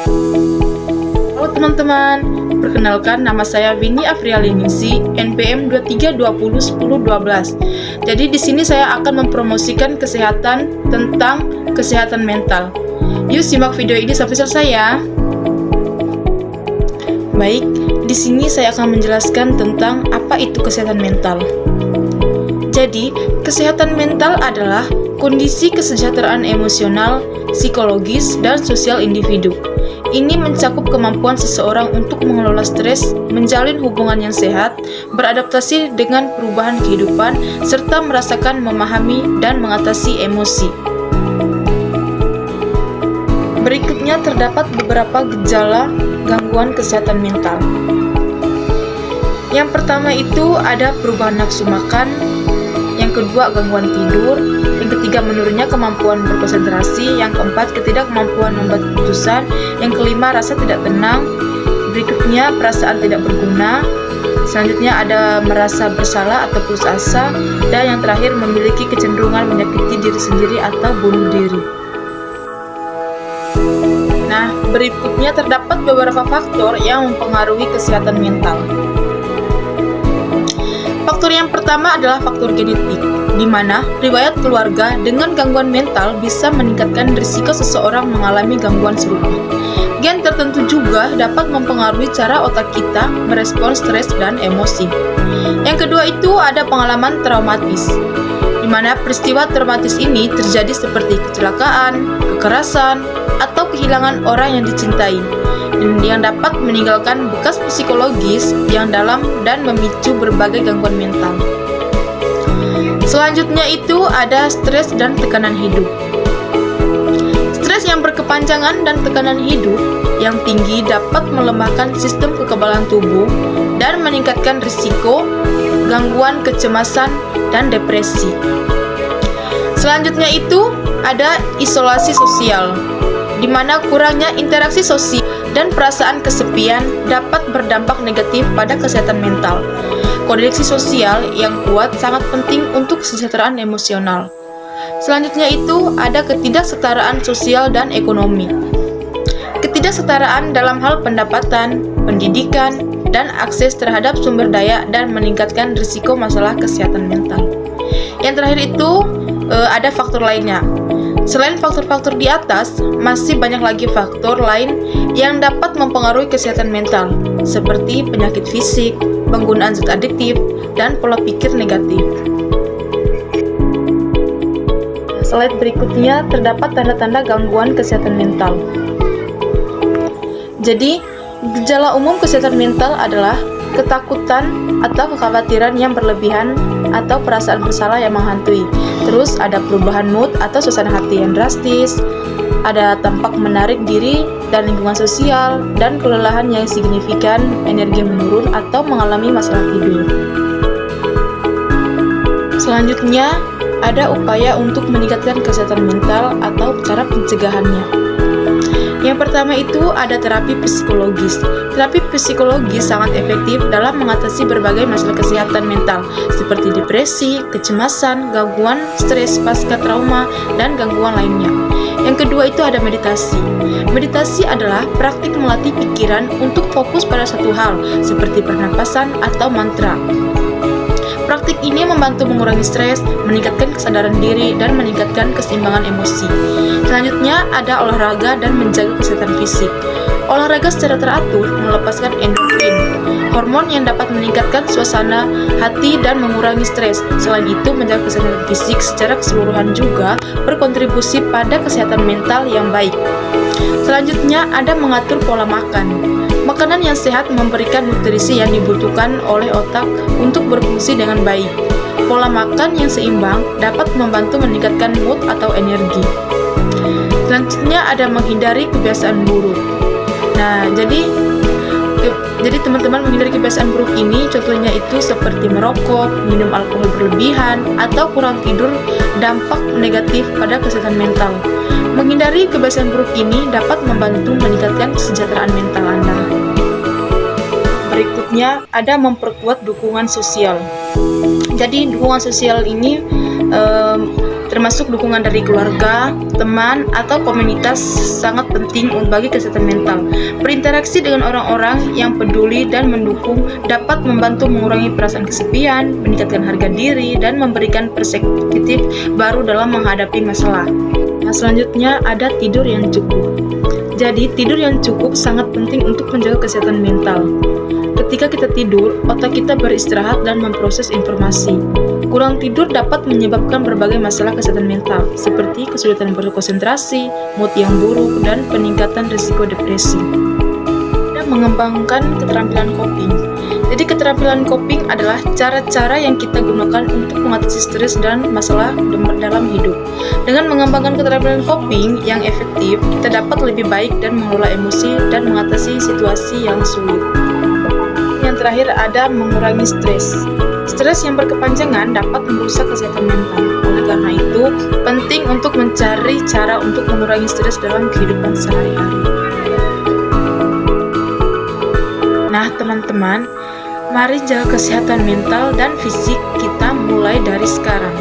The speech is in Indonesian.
Halo teman-teman, perkenalkan nama saya Winnie Afrialiningsi, NPM 23201012. Jadi di sini saya akan mempromosikan kesehatan tentang kesehatan mental. Yuk simak video ini sampai selesai ya. Baik, di sini saya akan menjelaskan tentang apa itu kesehatan mental. Jadi, kesehatan mental adalah kondisi kesejahteraan emosional, psikologis, dan sosial individu. Ini mencakup kemampuan seseorang untuk mengelola stres, menjalin hubungan yang sehat, beradaptasi dengan perubahan kehidupan, serta merasakan, memahami, dan mengatasi emosi. Berikutnya terdapat beberapa gejala gangguan kesehatan mental. Yang pertama itu ada perubahan nafsu makan, yang kedua gangguan tidur, yang ketiga menurunnya kemampuan berkonsentrasi, yang keempat ketidakmampuan membuat keputusan, yang kelima rasa tidak tenang, berikutnya perasaan tidak berguna, selanjutnya ada merasa bersalah atau putus asa, dan yang terakhir memiliki kecenderungan menyakiti diri sendiri atau bunuh diri. Nah, berikutnya terdapat beberapa faktor yang mempengaruhi kesehatan mental. Faktor yang pertama adalah faktor genetik, di mana riwayat keluarga dengan gangguan mental bisa meningkatkan risiko seseorang mengalami gangguan serupa. Gen tertentu juga dapat mempengaruhi cara otak kita merespons stres dan emosi. Yang kedua itu ada pengalaman traumatis, di mana peristiwa traumatis ini terjadi seperti kecelakaan, kekerasan, atau kehilangan orang yang dicintai, yang dapat meninggalkan bekas psikologis yang dalam dan memicu berbagai gangguan mental. Selanjutnya itu ada stres dan tekanan hidup. Stres yang berkepanjangan dan tekanan hidup yang tinggi dapat melemahkan sistem kekebalan tubuh dan meningkatkan risiko gangguan kecemasan dan depresi. Selanjutnya itu ada isolasi sosial, di mana kurangnya interaksi sosial dan perasaan kesepian dapat berdampak negatif pada kesehatan mental. Koneksi sosial yang kuat sangat penting untuk kesejahteraan emosional. Selanjutnya itu ada ketidaksetaraan sosial dan ekonomi. Ketidaksetaraan dalam hal pendapatan, pendidikan, dan akses terhadap sumber daya dan meningkatkan risiko masalah kesehatan mental. Yang terakhir itu ada faktor lainnya. Selain faktor-faktor di atas, masih banyak lagi faktor lain yang dapat mempengaruhi kesehatan mental, seperti penyakit fisik, penggunaan zat adiktif, dan pola pikir negatif. Slide berikutnya terdapat tanda-tanda gangguan kesehatan mental. Jadi, gejala umum kesehatan mental adalah ketakutan atau kekhawatiran yang berlebihan atau perasaan bersalah yang menghantui. Terus ada perubahan mood atau suasana hati yang drastis, ada tampak menarik diri dan lingkungan sosial, dan kelelahan yang signifikan, energi menurun atau mengalami masalah tidur. Selanjutnya, ada upaya untuk meningkatkan kesehatan mental atau cara pencegahannya. Yang pertama itu ada terapi psikologis. Terapi psikologis sangat efektif dalam mengatasi berbagai masalah kesehatan mental seperti depresi, kecemasan, gangguan stres pasca trauma, dan gangguan lainnya. Yang kedua itu ada meditasi. Meditasi adalah praktik melatih pikiran untuk fokus pada satu hal seperti pernapasan atau mantra. Praktik ini membantu mengurangi stres, meningkatkan kesadaran diri, dan meningkatkan keseimbangan emosi. Selanjutnya ada olahraga dan menjaga kesehatan fisik. Olahraga secara teratur melepaskan endorfin, hormon yang dapat meningkatkan suasana hati dan mengurangi stres. Selain itu, menjaga kesehatan fisik secara keseluruhan juga berkontribusi pada kesehatan mental yang baik. Selanjutnya ada mengatur pola makan. Makanan yang sehat memberikan nutrisi yang dibutuhkan oleh otak untuk berfungsi dengan baik. Pola makan yang seimbang dapat membantu meningkatkan mood atau energi. Selanjutnya ada menghindari kebiasaan buruk. Nah, jadi teman-teman menghindari kebiasaan buruk ini contohnya itu seperti merokok, minum alkohol berlebihan, atau kurang tidur dampak negatif pada kesehatan mental. Menghindari kebiasaan buruk ini dapat membantu meningkatkan kesejahteraan mental Anda. Berikutnya ada memperkuat dukungan sosial. Jadi dukungan sosial ini termasuk dukungan dari keluarga, teman, atau komunitas sangat penting bagi kesehatan mental. Berinteraksi dengan orang-orang yang peduli dan mendukung dapat membantu mengurangi perasaan kesepian, meningkatkan harga diri, dan memberikan perspektif baru dalam menghadapi masalah. Nah, selanjutnya ada tidur yang cukup. Jadi, tidur yang cukup sangat penting untuk menjaga kesehatan mental. Ketika kita tidur, otak kita beristirahat dan memproses informasi. Kurang tidur dapat menyebabkan berbagai masalah kesehatan mental, seperti kesulitan berkonsentrasi, mood yang buruk, dan peningkatan risiko depresi. Dan mengembangkan keterampilan coping. Jadi keterampilan coping adalah cara-cara yang kita gunakan untuk mengatasi stres dan masalah dalam hidup. Dengan mengembangkan keterampilan coping yang efektif, kita dapat lebih baik dan mengelola emosi dan mengatasi situasi yang sulit. Yang terakhir ada mengurangi stres. Stres yang berkepanjangan dapat merusak kesehatan mental. Oleh karena itu, penting untuk mencari cara untuk mengurangi stres dalam kehidupan sehari-hari. Nah, teman-teman, mari jaga kesehatan mental dan fisik kita mulai dari sekarang.